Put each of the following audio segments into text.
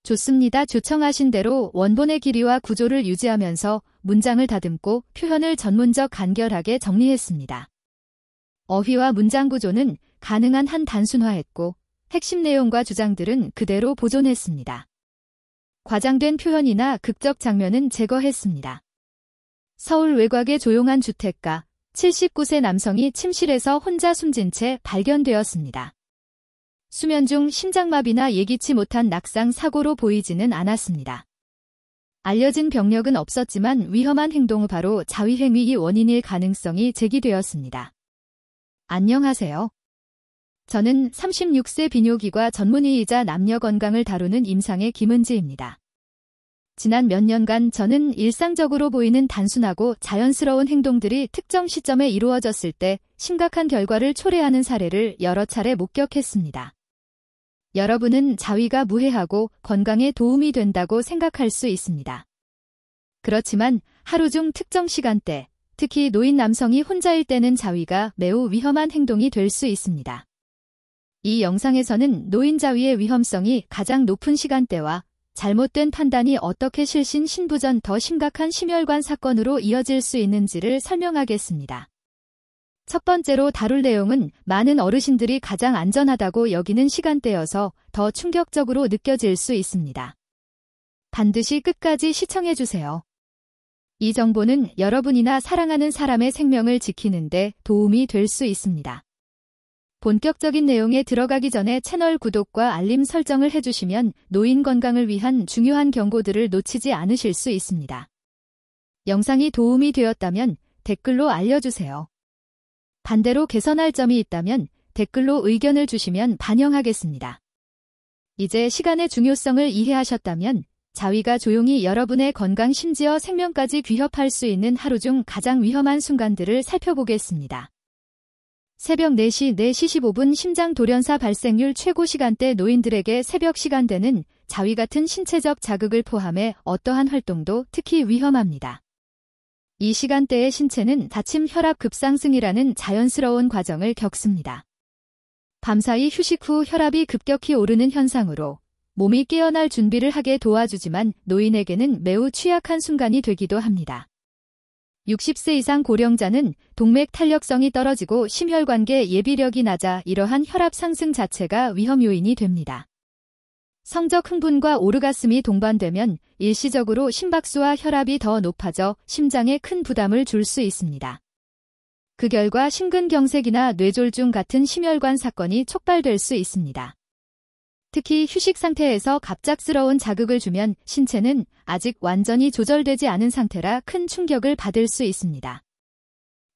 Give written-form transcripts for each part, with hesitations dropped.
좋습니다. 요청하신 대로 원본의 길이와 구조를 유지하면서 문장을 다듬고 표현을 전문적 간결하게 정리했습니다. 어휘와 문장 구조는 가능한 한 단순화했고 핵심 내용과 주장들은 그대로 보존했습니다. 과장된 표현이나 극적 장면은 제거했습니다. 서울 외곽의 조용한 주택가, 79세 남성이 침실에서 혼자 숨진 채 발견되었습니다. 수면 중 심장마비나 예기치 못한 낙상 사고로 보이지는 않았습니다. 알려진 병력은 없었지만 위험한 행동 후 바로 자위행위의 원인일 가능성이 제기되었습니다. 안녕하세요. 저는 36세 비뇨기과 전문의이자 남녀 건강을 다루는 임상의 김은지입니다. 지난 몇 년간 저는 일상적으로 보이는 단순하고 자연스러운 행동들이 특정 시점에 이루어졌을 때 심각한 결과를 초래하는 사례를 여러 차례 목격했습니다. 여러분은 자위가 무해하고 건강에 도움이 된다고 생각할 수 있습니다. 그렇지만 하루 중 특정 시간대, 특히 노인 남성이 혼자일 때는 자위가 매우 위험한 행동이 될 수 있습니다. 이 영상에서는 노인 자위의 위험성이 가장 높은 시간대와 잘못된 판단이 어떻게 실신 신부전 더 심각한 심혈관 사건으로 이어질 수 있는지를 설명하겠습니다. 첫 번째로 다룰 내용은 많은 어르신들이 가장 안전하다고 여기는 시간대여서 더 충격적으로 느껴질 수 있습니다. 반드시 끝까지 시청해주세요. 이 정보는 여러분이나 사랑하는 사람의 생명을 지키는 데 도움이 될 수 있습니다. 본격적인 내용에 들어가기 전에 채널 구독과 알림 설정을 해주시면 노인 건강을 위한 중요한 경고들을 놓치지 않으실 수 있습니다. 영상이 도움이 되었다면 댓글로 알려주세요. 반대로 개선할 점이 있다면 댓글로 의견을 주시면 반영하겠습니다. 이제 시간의 중요성을 이해하셨다면 자위가 조용히 여러분의 건강 심지어 생명까지 위협할 수 있는 하루 중 가장 위험한 순간들을 살펴보겠습니다. 새벽 4시 15분 심장 돌연사 발생률 최고 시간대. 노인들에게 새벽 시간대는 자위 같은 신체적 자극을 포함해 어떠한 활동도 특히 위험합니다. 이 시간대의 신체는 다침 혈압 급상승이라는 자연스러운 과정을 겪습니다. 밤사이 휴식 후 혈압이 급격히 오르는 현상으로 몸이 깨어날 준비를 하게 도와주지만 노인에게는 매우 취약한 순간이 되기도 합니다. 60세 이상 고령자는 동맥 탄력성이 떨어지고 심혈관계 예비력이 낮아 이러한 혈압 상승 자체가 위험 요인이 됩니다. 성적 흥분과 오르가슴이 동반되면 일시적으로 심박수와 혈압이 더 높아져 심장에 큰 부담을 줄 수 있습니다. 그 결과 심근경색이나 뇌졸중 같은 심혈관 사건이 촉발될 수 있습니다. 특히 휴식 상태에서 갑작스러운 자극을 주면 신체는 아직 완전히 조절되지 않은 상태라 큰 충격을 받을 수 있습니다.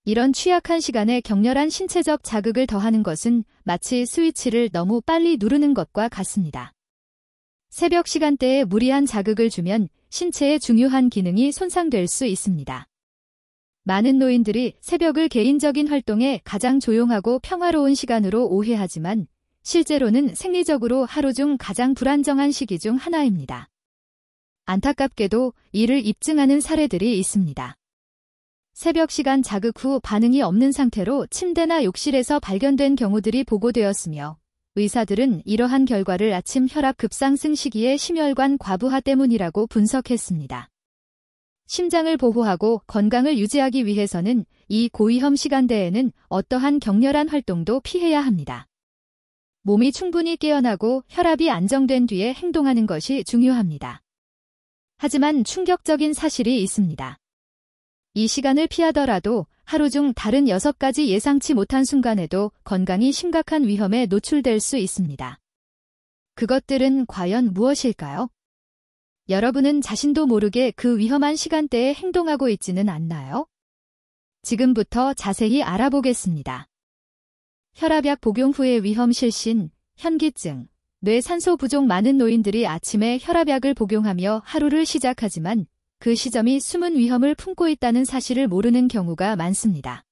이런 취약한 시간에 격렬한 신체적 자극을 더하는 것은 마치 스위치를 너무 빨리 누르는 것과 같습니다. 새벽 시간대에 무리한 자극을 주면 신체의 중요한 기능이 손상될 수 있습니다. 많은 노인들이 새벽을 개인적인 활동에 가장 조용하고 평화로운 시간으로 오해하지만 실제로는 생리적으로 하루 중 가장 불안정한 시기 중 하나입니다. 안타깝게도 이를 입증하는 사례들이 있습니다. 새벽 시간 자극 후 반응이 없는 상태로 침대나 욕실에서 발견된 경우들이 보고되었으며 의사들은 이러한 결과를 아침 혈압 급상승 시기의 심혈관 과부하 때문이라고 분석했습니다. 심장을 보호하고 건강을 유지하기 위해서는 이 고위험 시간대에는 어떠한 격렬한 활동도 피해야 합니다. 몸이 충분히 깨어나고 혈압이 안정된 뒤에 행동하는 것이 중요합니다. 하지만 충격적인 사실이 있습니다. 이 시간을 피하더라도 하루 중 다른 6가지 예상치 못한 순간에도 건강이 심각한 위험에 노출될 수 있습니다. 그것들은 과연 무엇일까요? 여러분은 자신도 모르게 그 위험한 시간대에 행동하고 있지는 않나요? 지금부터 자세히 알아보겠습니다. 혈압약 복용 후의 위험 실신, 현기증, 뇌 산소 부족. 많은 노인들이 아침에 혈압약을 복용하며 하루를 시작하지만 그 시점이 숨은 위험을 품고 있다는 사실을 모르는 경우가 많습니다.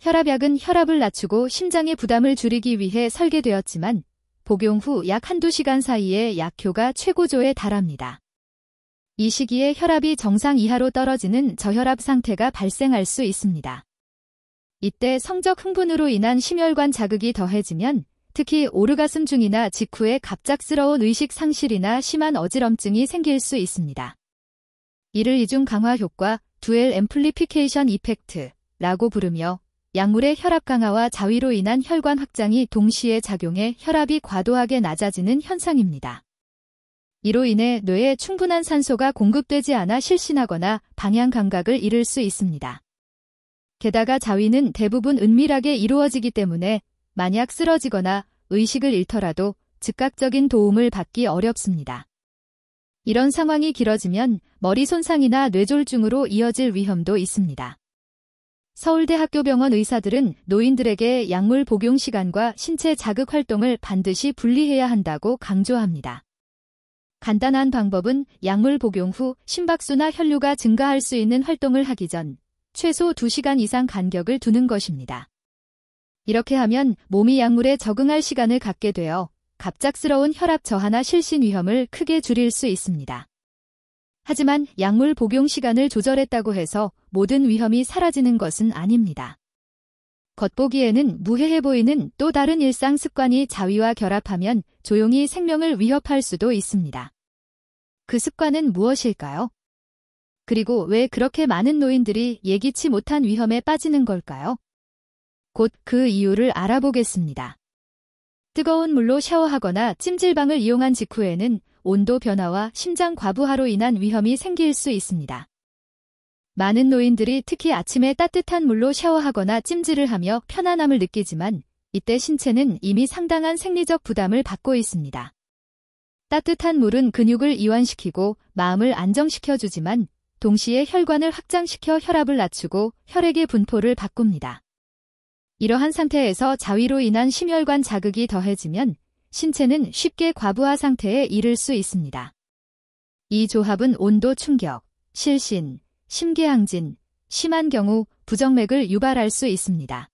혈압약은 혈압을 낮추고 심장의 부담을 줄이기 위해 설계되었지만 복용 후 약 한두 시간 사이에 약효가 최고조에 달합니다. 이 시기에 혈압이 정상 이하로 떨어지는 저혈압 상태가 발생할 수 있습니다. 이때 성적 흥분으로 인한 심혈관 자극이 더해지면 특히 오르가슴 중이나 직후에 갑작스러운 의식 상실이나 심한 어지럼증이 생길 수 있습니다. 이를 이중 강화 효과, 듀얼 앰플리피케이션 이펙트라고 부르며 약물의 혈압 강화와 자위로 인한 혈관 확장이 동시에 작용해 혈압이 과도하게 낮아지는 현상입니다. 이로 인해 뇌에 충분한 산소가 공급되지 않아 실신하거나 방향 감각을 잃을 수 있습니다. 게다가 자위는 대부분 은밀하게 이루어지기 때문에 만약 쓰러지거나 의식을 잃더라도 즉각적인 도움을 받기 어렵습니다. 이런 상황이 길어지면 머리 손상이나 뇌졸중으로 이어질 위험도 있습니다. 서울대학교병원 의사들은 노인들에게 약물 복용 시간과 신체 자극 활동을 반드시 분리해야 한다고 강조합니다. 간단한 방법은 약물 복용 후 심박수나 혈류가 증가할 수 있는 활동을 하기 전 최소 2시간 이상 간격을 두는 것입니다. 이렇게 하면 몸이 약물에 적응할 시간을 갖게 되어 갑작스러운 혈압 저하나 실신 위험을 크게 줄일 수 있습니다. 하지만 약물 복용 시간을 조절했다고 해서 모든 위험이 사라지는 것은 아닙니다. 겉보기에는 무해해 보이는 또 다른 일상 습관이 자위와 결합하면 조용히 생명을 위협할 수도 있습니다. 그 습관은 무엇일까요? 그리고 왜 그렇게 많은 노인들이 예기치 못한 위험에 빠지는 걸까요? 곧 그 이유를 알아보겠습니다. 뜨거운 물로 샤워하거나 찜질방을 이용한 직후에는 온도 변화와 심장 과부하로 인한 위험이 생길 수 있습니다. 많은 노인들이 특히 아침에 따뜻한 물로 샤워하거나 찜질을 하며 편안함을 느끼지만 이때 신체는 이미 상당한 생리적 부담을 받고 있습니다. 따뜻한 물은 근육을 이완시키고 마음을 안정시켜주지만 동시에 혈관을 확장시켜 혈압을 낮추고 혈액의 분포를 바꿉니다. 이러한 상태에서 자위로 인한 심혈관 자극이 더해지면 신체는 쉽게 과부하 상태에 이를 수 있습니다. 이 조합은 온도 충격, 실신, 심계항진, 심한 경우 부정맥을 유발할 수 있습니다.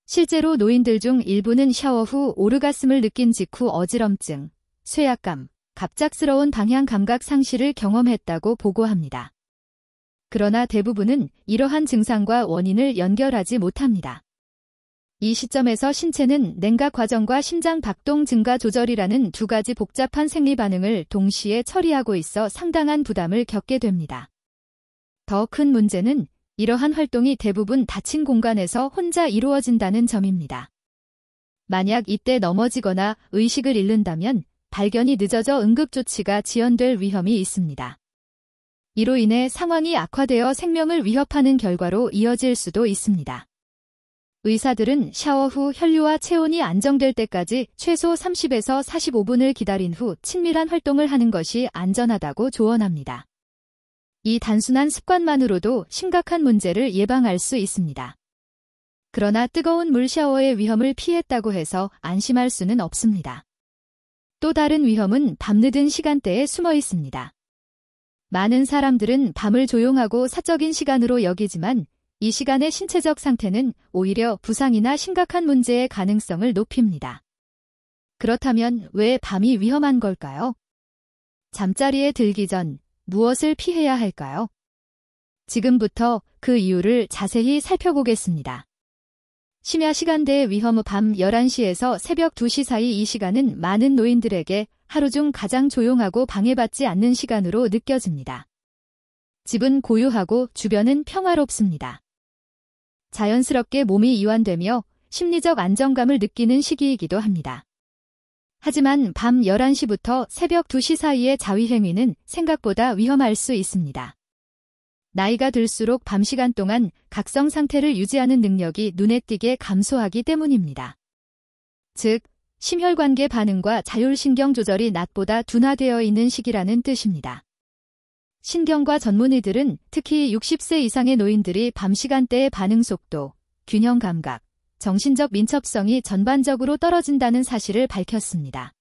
실제로 노인들 중 일부는 샤워 후 오르가슴을 느낀 직후 어지럼증, 쇠약감, 갑작스러운 방향 감각 상실을 경험했다고 보고합니다. 그러나 대부분은 이러한 증상과 원인을 연결하지 못합니다. 이 시점에서 신체는 냉각 과정과 심장 박동 증가 조절이라는 두 가지 복잡한 생리 반응을 동시에 처리하고 있어 상당한 부담을 겪게 됩니다. 더 큰 문제는 이러한 활동이 대부분 닫힌 공간에서 혼자 이루어진다는 점입니다. 만약 이때 넘어지거나 의식을 잃는다면 발견이 늦어져 응급조치가 지연될 위험이 있습니다. 이로 인해 상황이 악화되어 생명을 위협하는 결과로 이어질 수도 있습니다. 의사들은 샤워 후 혈류와 체온이 안정될 때까지 최소 30에서 45분을 기다린 후 친밀한 활동을 하는 것이 안전하다고 조언합니다. 이 단순한 습관만으로도 심각한 문제를 예방할 수 있습니다. 그러나 뜨거운 물 샤워의 위험을 피했다고 해서 안심할 수는 없습니다. 또 다른 위험은 밤늦은 시간대에 숨어 있습니다. 많은 사람들은 밤을 조용하고 사적인 시간으로 여기지만 이 시간의 신체적 상태는 오히려 부상이나 심각한 문제의 가능성을 높입니다. 그렇다면 왜 밤이 위험한 걸까요? 잠자리에 들기 전 무엇을 피해야 할까요? 지금부터 그 이유를 자세히 살펴보겠습니다. 심야 시간대의 위험 밤 11시에서 새벽 2시 사이 이 시간은 많은 노인들에게 하루 중 가장 조용하고 방해받지 않는 시간으로 느껴집니다. 집은 고요하고 주변은 평화롭습니다. 자연스럽게 몸이 이완되며 심리적 안정감을 느끼는 시기이기도 합니다. 하지만 밤 11시부터 새벽 2시 사이의 자위 행위는 생각보다 위험할 수 있습니다. 나이가 들수록 밤 시간 동안 각성 상태를 유지하는 능력이 눈에 띄게 감소하기 때문입니다. 즉, 심혈관계 반응과 자율신경 조절이 낮보다 둔화되어 있는 시기라는 뜻입니다. 신경과 전문의들은 특히 60세 이상의 노인들이 밤 시간대의 반응 속도, 균형 감각, 정신적 민첩성이 전반적으로 떨어진다는 사실을 밝혔습니다.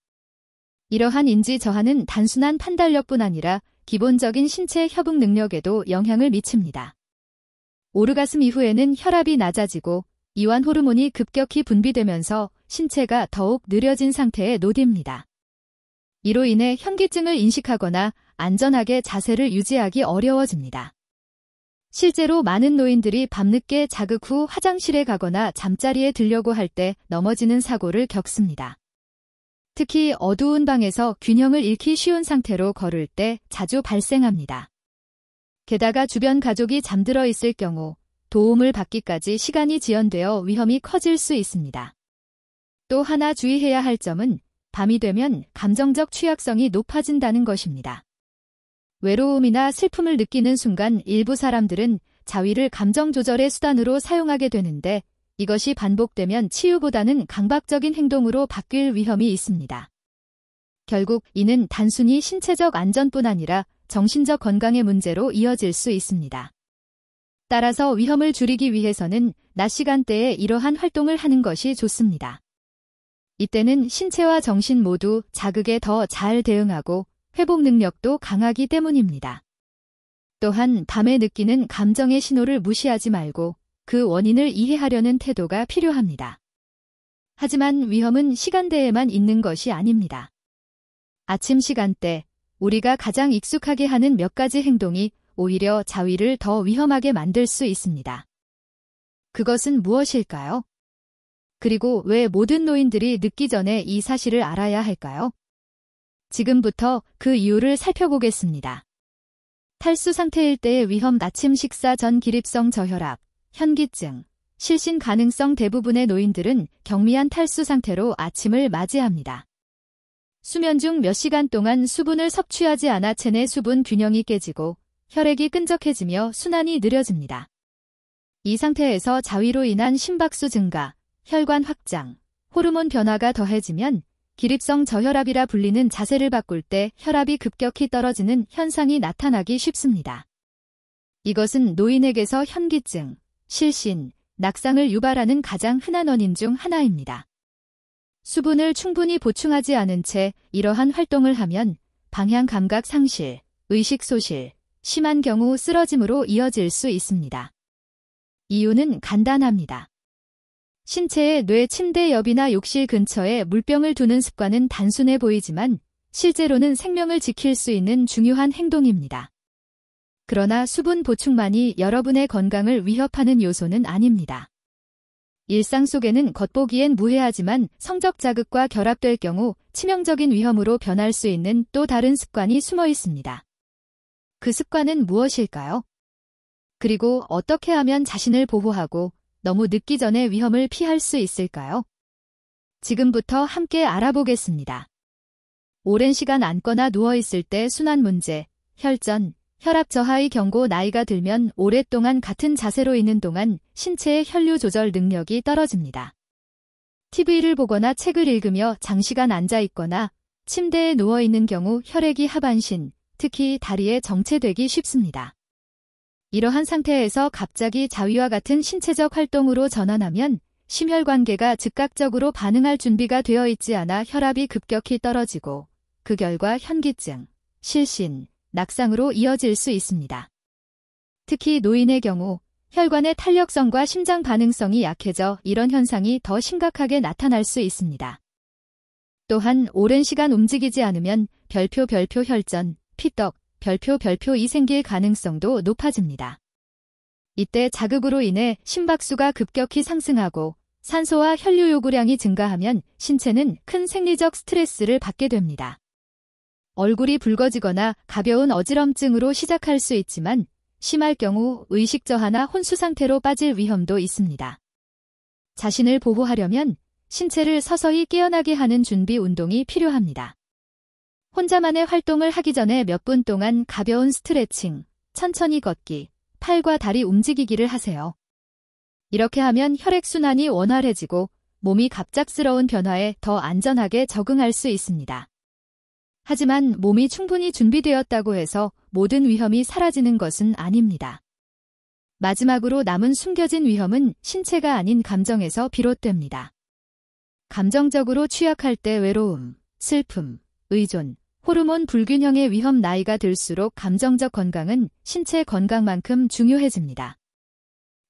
이러한 인지 저하는 단순한 판단력뿐 아니라 기본적인 신체 협응 능력에도 영향을 미칩니다. 오르가슴 이후에는 혈압이 낮아지고 이완 호르몬이 급격히 분비되면서 신체가 더욱 느려진 상태에 노딥니다. 이로 인해 현기증을 인식하거나 안전하게 자세를 유지하기 어려워집니다. 실제로 많은 노인들이 밤늦게 자극 후 화장실에 가거나 잠자리에 들려고 할 때 넘어지는 사고를 겪습니다. 특히 어두운 방에서 균형을 잃기 쉬운 상태로 걸을 때 자주 발생합니다. 게다가 주변 가족이 잠들어 있을 경우 도움을 받기까지 시간이 지연되어 위험이 커질 수 있습니다. 또 하나 주의해야 할 점은 밤이 되면 감정적 취약성이 높아진다는 것입니다. 외로움이나 슬픔을 느끼는 순간 일부 사람들은 자위를 감정 조절의 수단으로 사용하게 되는데 이것이 반복되면 치유보다는 강박적인 행동으로 바뀔 위험이 있습니다. 결국 이는 단순히 신체적 안전뿐 아니라 정신적 건강의 문제로 이어질 수 있습니다. 따라서 위험을 줄이기 위해서는 낮 시간대에 이러한 활동을 하는 것이 좋습니다. 이때는 신체와 정신 모두 자극에 더 잘 대응하고 회복 능력도 강하기 때문입니다. 또한 밤에 느끼는 감정의 신호를 무시하지 말고 그 원인을 이해하려는 태도가 필요합니다. 하지만 위험은 시간대에만 있는 것이 아닙니다. 아침 시간대, 우리가 가장 익숙하게 하는 몇 가지 행동이 오히려 자위를 더 위험하게 만들 수 있습니다. 그것은 무엇일까요? 그리고 왜 모든 노인들이 늦기 전에 이 사실을 알아야 할까요? 지금부터 그 이유를 살펴보겠습니다. 탈수 상태일 때의 위험. 아침 식사 전 기립성 저혈압, 현기증, 실신 가능성. 대부분의 노인들은 경미한 탈수 상태로 아침을 맞이합니다. 수면 중 몇 시간 동안 수분을 섭취하지 않아 체내 수분 균형이 깨지고 혈액이 끈적해지며 순환이 느려집니다. 이 상태에서 자위로 인한 심박수 증가, 혈관 확장, 호르몬 변화가 더해지면 기립성 저혈압이라 불리는 자세를 바꿀 때 혈압이 급격히 떨어지는 현상이 나타나기 쉽습니다. 이것은 노인에게서 현기증, 실신, 낙상을 유발하는 가장 흔한 원인 중 하나입니다. 수분을 충분히 보충하지 않은 채 이러한 활동을 하면 방향 감각 상실, 의식 소실, 심한 경우 쓰러짐으로 이어질 수 있습니다. 이유는 간단합니다. 신체의 뇌 침대 옆이나 욕실 근처에 물병을 두는 습관은 단순해 보이지만 실제로는 생명을 지킬 수 있는 중요한 행동입니다. 그러나 수분 보충만이 여러분의 건강을 위협하는 요소는 아닙니다. 일상 속에는 겉보기엔 무해하지만 성적 자극과 결합될 경우 치명적인 위험으로 변할 수 있는 또 다른 습관이 숨어 있습니다. 그 습관은 무엇일까요? 그리고 어떻게 하면 자신을 보호하고 너무 늦기 전에 위험을 피할 수 있을까요? 지금부터 함께 알아보겠습니다. 오랜 시간 앉거나 누워있을 때 순환 문제, 혈전, 혈압 저하의 경고. 나이가 들면 오랫동안 같은 자세로 있는 동안 신체의 혈류 조절 능력이 떨어집니다. TV를 보거나 책을 읽으며 장시간 앉아있거나 침대에 누워있는 경우 혈액이 하반신, 특히 다리에 정체되기 쉽습니다. 이러한 상태에서 갑자기 자위와 같은 신체적 활동으로 전환하면 심혈관계가 즉각적으로 반응할 준비가 되어 있지 않아 혈압이 급격히 떨어지고 그 결과 현기증, 실신, 낙상으로 이어질 수 있습니다. 특히 노인의 경우 혈관의 탄력성과 심장 반응성이 약해져 이런 현상이 더 심각하게 나타날 수 있습니다. 또한 오랜 시간 움직이지 않으면 별표 혈전, 피떡, 별표이 생길 가능성도 높아집니다. 이때 자극으로 인해 심박수가 급격히 상승하고 산소와 혈류 요구량이 증가하면 신체는 큰 생리적 스트레스를 받게 됩니다. 얼굴이 붉어지거나 가벼운 어지럼증으로 시작할 수 있지만 심할 경우 의식 저하나 혼수 상태로 빠질 위험도 있습니다. 자신을 보호하려면 신체를 서서히 깨어나게 하는 준비 운동이 필요합니다. 혼자만의 활동을 하기 전에 몇 분 동안 가벼운 스트레칭, 천천히 걷기, 팔과 다리 움직이기를 하세요. 이렇게 하면 혈액순환이 원활해지고 몸이 갑작스러운 변화에 더 안전하게 적응할 수 있습니다. 하지만 몸이 충분히 준비되었다고 해서 모든 위험이 사라지는 것은 아닙니다. 마지막으로 남은 숨겨진 위험은 신체가 아닌 감정에서 비롯됩니다. 감정적으로 취약할 때 외로움, 슬픔, 의존, 호르몬 불균형의 위험. 나이가 들수록 감정적 건강은 신체 건강만큼 중요해집니다.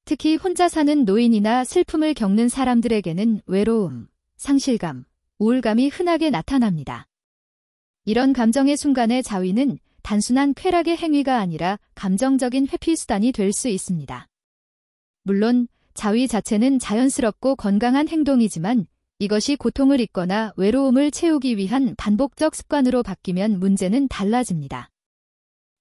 특히 혼자 사는 노인이나 슬픔을 겪는 사람들에게는 외로움, 상실감, 우울감이 흔하게 나타납니다. 이런 감정의 순간에 자위는 단순한 쾌락의 행위가 아니라 감정적인 회피 수단이 될 수 있습니다. 물론 자위 자체는 자연스럽고 건강한 행동이지만 이것이 고통을 잊거나 외로움을 채우기 위한 반복적 습관으로 바뀌면 문제는 달라집니다.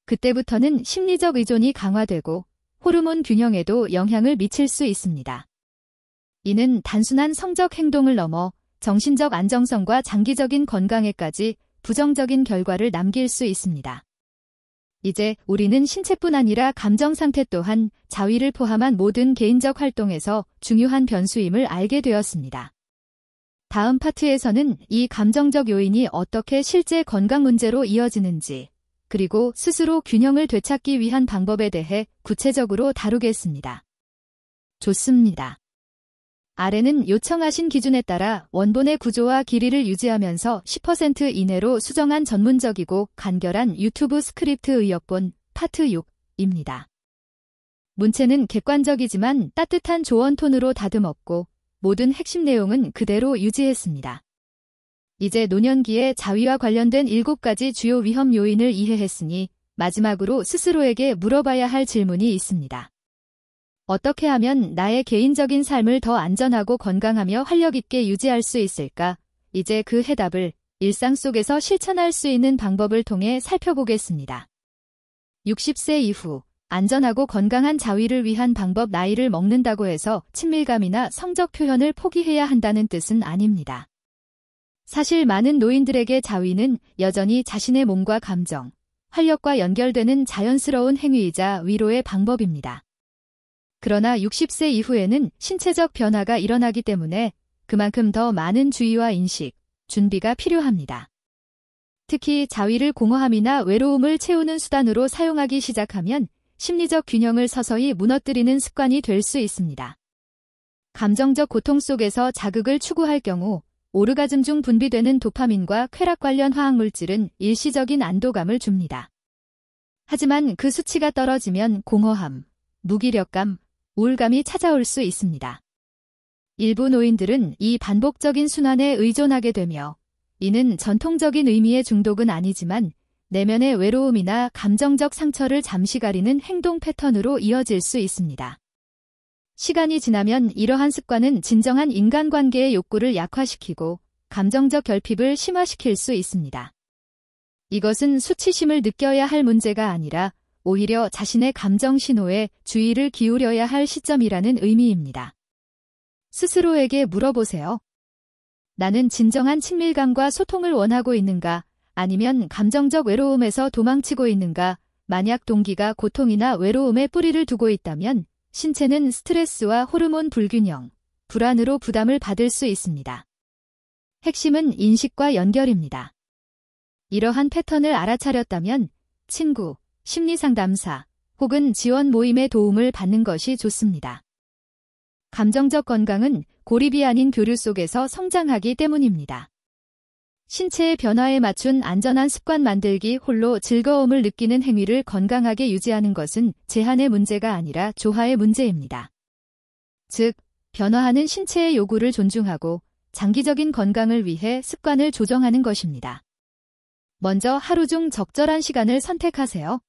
그때부터는 심리적 의존이 강화되고 호르몬 균형에도 영향을 미칠 수 있습니다. 이는 단순한 성적 행동을 넘어 정신적 안정성과 장기적인 건강에까지 부정적인 결과를 남길 수 있습니다. 이제 우리는 신체뿐 아니라 감정 상태 또한 자위를 포함한 모든 개인적 활동에서 중요한 변수임을 알게 되었습니다. 다음 파트에서는 이 감정적 요인이 어떻게 실제 건강 문제로 이어지는지, 그리고 스스로 균형을 되찾기 위한 방법에 대해 구체적으로 다루겠습니다. 좋습니다. 아래는 요청하신 기준에 따라 원본의 구조와 길이를 유지하면서 10% 이내로 수정한 전문적이고 간결한 유튜브 스크립트 의역본 파트 6입니다. 문체는 객관적이지만 따뜻한 조언 톤으로 다듬었고 모든 핵심 내용은 그대로 유지했습니다. 이제 노년기에 자위와 관련된 7가지 주요 위험 요인을 이해했으니 마지막으로 스스로에게 물어봐야 할 질문이 있습니다. 어떻게 하면 나의 개인적인 삶을 더 안전하고 건강하며 활력 있게 유지할 수 있을까? 이제 그 해답을 일상 속에서 실천할 수 있는 방법을 통해 살펴보겠습니다. 60세 이후 안전하고 건강한 자위를 위한 방법. 나이를 먹는다고 해서 친밀감이나 성적 표현을 포기해야 한다는 뜻은 아닙니다. 사실 많은 노인들에게 자위는 여전히 자신의 몸과 감정, 활력과 연결되는 자연스러운 행위이자 위로의 방법입니다. 그러나 60세 이후에는 신체적 변화가 일어나기 때문에 그만큼 더 많은 주의와 인식, 준비가 필요합니다. 특히 자위를 공허함이나 외로움을 채우는 수단으로 사용하기 시작하면 심리적 균형을 서서히 무너뜨리는 습관이 될 수 있습니다. 감정적 고통 속에서 자극을 추구할 경우 오르가즘 중 분비되는 도파민과 쾌락 관련 화학물질은 일시적인 안도감을 줍니다. 하지만 그 수치가 떨어지면 공허함, 무기력감, 우울감이 찾아올 수 있습니다. 일부 노인들은 이 반복적인 순환에 의존하게 되며 이는 전통적인 의미의 중독은 아니지만 내면의 외로움이나 감정적 상처를 잠시 가리는 행동 패턴으로 이어질 수 있습니다. 시간이 지나면 이러한 습관은 진정한 인간관계의 욕구를 약화시키고 감정적 결핍을 심화시킬 수 있습니다. 이것은 수치심을 느껴야 할 문제가 아니라 오히려 자신의 감정 신호에 주의를 기울여야 할 시점이라는 의미입니다. 스스로에게 물어보세요. 나는 진정한 친밀감과 소통을 원하고 있는가? 아니면 감정적 외로움에서 도망치고 있는가? 만약 동기가 고통이나 외로움에 뿌리를 두고 있다면 신체는 스트레스와 호르몬 불균형, 불안으로 부담을 받을 수 있습니다. 핵심은 인식과 연결입니다. 이러한 패턴을 알아차렸다면 친구, 심리상담사 혹은 지원 모임의 도움을 받는 것이 좋습니다. 감정적 건강은 고립이 아닌 교류 속에서 성장하기 때문입니다. 신체의 변화에 맞춘 안전한 습관 만들기 홀로 즐거움을 느끼는 행위를 건강하게 유지하는 것은 제한의 문제가 아니라 조화의 문제입니다. 즉, 변화하는 신체의 요구를 존중하고 장기적인 건강을 위해 습관을 조정하는 것입니다. 먼저 하루 중 적절한 시간을 선택하세요.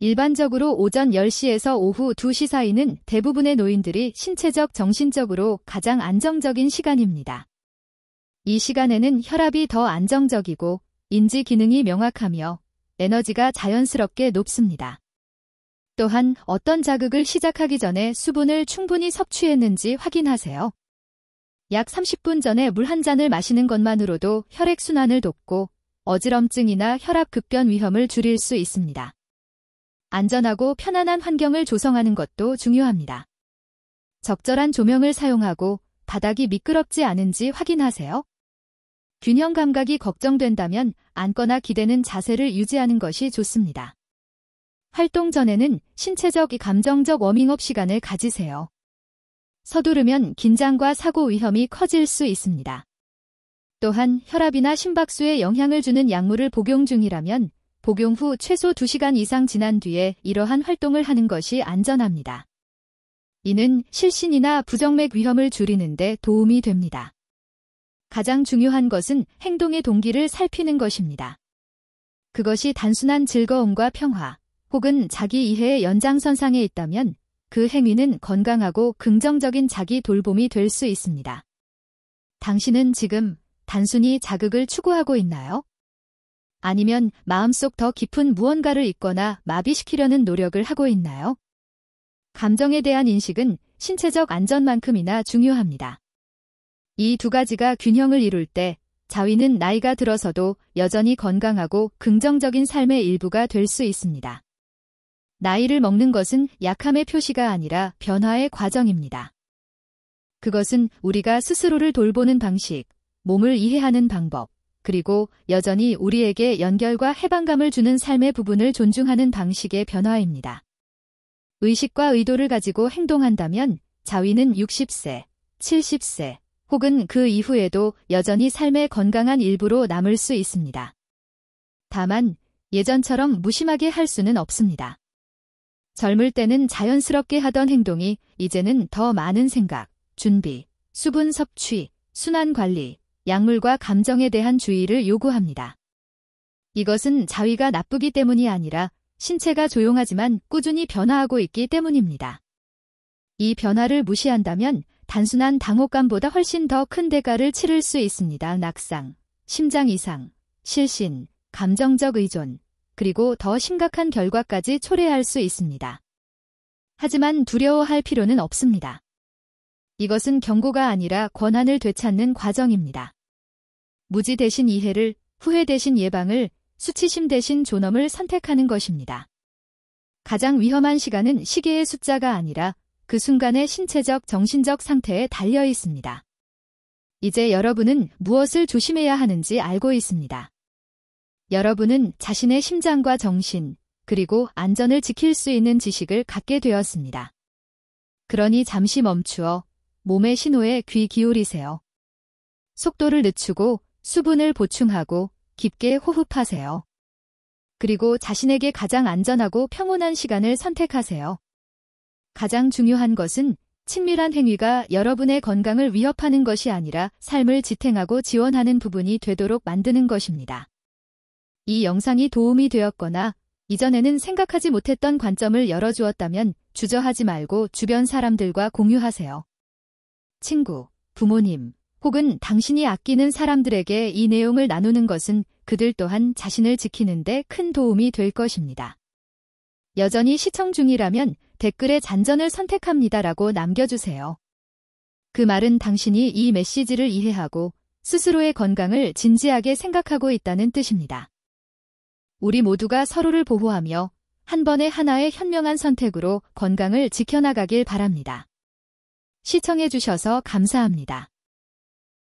일반적으로 오전 10시에서 오후 2시 사이는 대부분의 노인들이 신체적, 정신적으로 가장 안정적인 시간입니다. 이 시간에는 혈압이 더 안정적이고 인지 기능이 명확하며 에너지가 자연스럽게 높습니다. 또한 어떤 자극을 시작하기 전에 수분을 충분히 섭취했는지 확인하세요. 약 30분 전에 물 한 잔을 마시는 것만으로도 혈액순환을 돕고 어지럼증이나 혈압 급변 위험을 줄일 수 있습니다. 안전하고 편안한 환경을 조성하는 것도 중요합니다. 적절한 조명을 사용하고 바닥이 미끄럽지 않은지 확인하세요. 균형 감각이 걱정된다면 앉거나 기대는 자세를 유지하는 것이 좋습니다. 활동 전에는 신체적, 감정적 워밍업 시간을 가지세요. 서두르면 긴장과 사고 위험이 커질 수 있습니다. 또한 혈압이나 심박수에 영향을 주는 약물을 복용 중이라면 복용 후 최소 2시간 이상 지난 뒤에 이러한 활동을 하는 것이 안전합니다. 이는 실신이나 부정맥 위험을 줄이는 데 도움이 됩니다. 가장 중요한 것은 행동의 동기를 살피는 것입니다. 그것이 단순한 즐거움과 평화, 혹은 자기 이해의 연장선상에 있다면 그 행위는 건강하고 긍정적인 자기 돌봄이 될 수 있습니다. 당신은 지금 단순히 자극을 추구하고 있나요? 아니면 마음속 더 깊은 무언가를 잊거나 마비시키려는 노력을 하고 있나요? 감정에 대한 인식은 신체적 안전만큼이나 중요합니다. 이 두 가지가 균형을 이룰 때 자위는 나이가 들어서도 여전히 건강하고 긍정적인 삶의 일부가 될 수 있습니다. 나이를 먹는 것은 약함의 표시가 아니라 변화의 과정입니다. 그것은 우리가 스스로를 돌보는 방식, 몸을 이해하는 방법, 그리고 여전히 우리에게 연결과 해방감을 주는 삶의 부분을 존중하는 방식의 변화입니다. 의식과 의도를 가지고 행동한다면 자위는 60세, 70세, 혹은 그 이후에도 여전히 삶의 건강한 일부로 남을 수 있습니다. 다만 예전처럼 무심하게 할 수는 없습니다. 젊을 때는 자연스럽게 하던 행동이 이제는 더 많은 생각, 준비, 수분 섭취, 순환 관리, 약물과 감정에 대한 주의를 요구합니다. 이것은 자위가 나쁘기 때문이 아니라 신체가 조용하지만 꾸준히 변화하고 있기 때문입니다. 이 변화를 무시한다면 단순한 당혹감보다 훨씬 더 큰 대가를 치를 수 있습니다. 낙상, 심장 이상, 실신, 감정적 의존, 그리고 더 심각한 결과까지 초래할 수 있습니다. 하지만 두려워할 필요는 없습니다. 이것은 경고가 아니라 권한을 되찾는 과정입니다. 무지 대신 이해를, 후회 대신 예방을, 수치심 대신 존엄을 선택하는 것입니다. 가장 위험한 시간은 시계의 숫자가 아니라 그 순간의 신체적, 정신적 상태에 달려 있습니다. 이제 여러분은 무엇을 조심해야 하는지 알고 있습니다. 여러분은 자신의 심장과 정신, 그리고 안전을 지킬 수 있는 지식을 갖게 되었습니다. 그러니 잠시 멈추어 몸의 신호에 귀 기울이세요. 속도를 늦추고 수분을 보충하고 깊게 호흡하세요. 그리고 자신에게 가장 안전하고 평온한 시간을 선택하세요. 가장 중요한 것은 친밀한 행위가 여러분의 건강을 위협하는 것이 아니라 삶을 지탱하고 지원하는 부분이 되도록 만드는 것입니다. 이 영상이 도움이 되었거나 이전에는 생각하지 못했던 관점을 열어주었다면 주저하지 말고 주변 사람들과 공유하세요. 친구, 부모님, 혹은 당신이 아끼는 사람들에게 이 내용을 나누는 것은 그들 또한 자신을 지키는 데 큰 도움이 될 것입니다. 여전히 시청 중이라면 댓글에 잔전을 선택합니다라고 남겨주세요. 그 말은 당신이 이 메시지를 이해하고 스스로의 건강을 진지하게 생각하고 있다는 뜻입니다. 우리 모두가 서로를 보호하며 한 번에 하나의 현명한 선택으로 건강을 지켜나가길 바랍니다. 시청해주셔서 감사합니다.